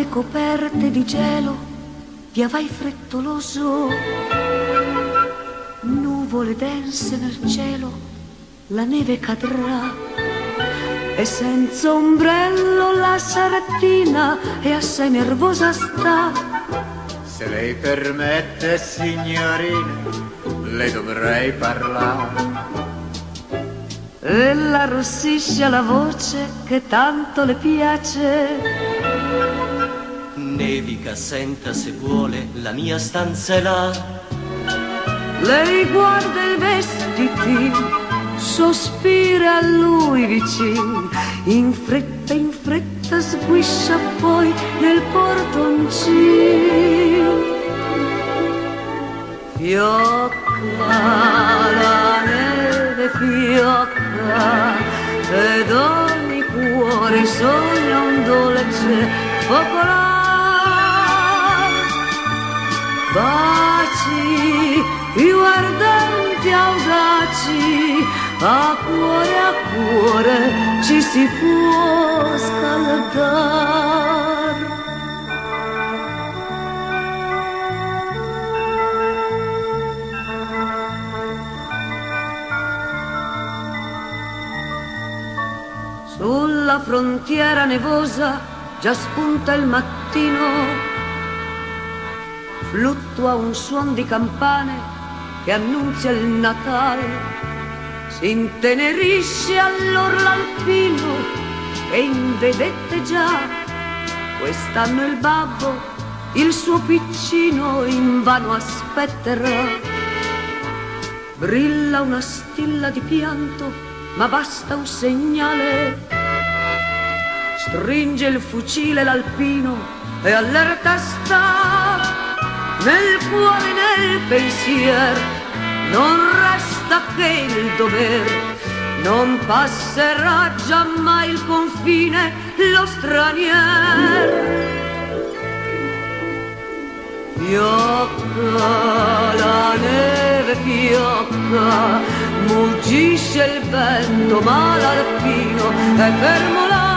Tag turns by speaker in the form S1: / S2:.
S1: strade coperte di gelo, via vai frettoloso, nuvole dense nel cielo, la neve cadrà e senza ombrello la sardina è assai nervosa sta.
S2: Se lei permette, signorina, le dovrei parlare.
S1: E la arrossisce la voce che tanto le piace.
S3: Nevica, senta se vuole, la mia stanza è là.
S1: Lei guarda i vestiti, sospira a lui vicino, in fretta sguiscia poi nel portoncino. Fiocca la neve, fiocca, ed ogni cuore sogna un dolce focolare. Baci più ardenti, audaci, a cuore ci si può scaldar. Sulla frontiera nevosa già spunta il mattino, fluttua un suon di campane che annunzia il Natale. Si intenerisce allor l'alpino e invedette già quest'anno il babbo il suo piccino invano aspetterà. Brilla una stilla di pianto, ma basta un segnale. Stringe il fucile l'alpino e allerta sta. Nel cuore e nel pensier non resta che il dover, non passerà giammai il confine lo stranier. Fiocca la neve, fiocca, muggisce il vento ma l'alpino è fermo là.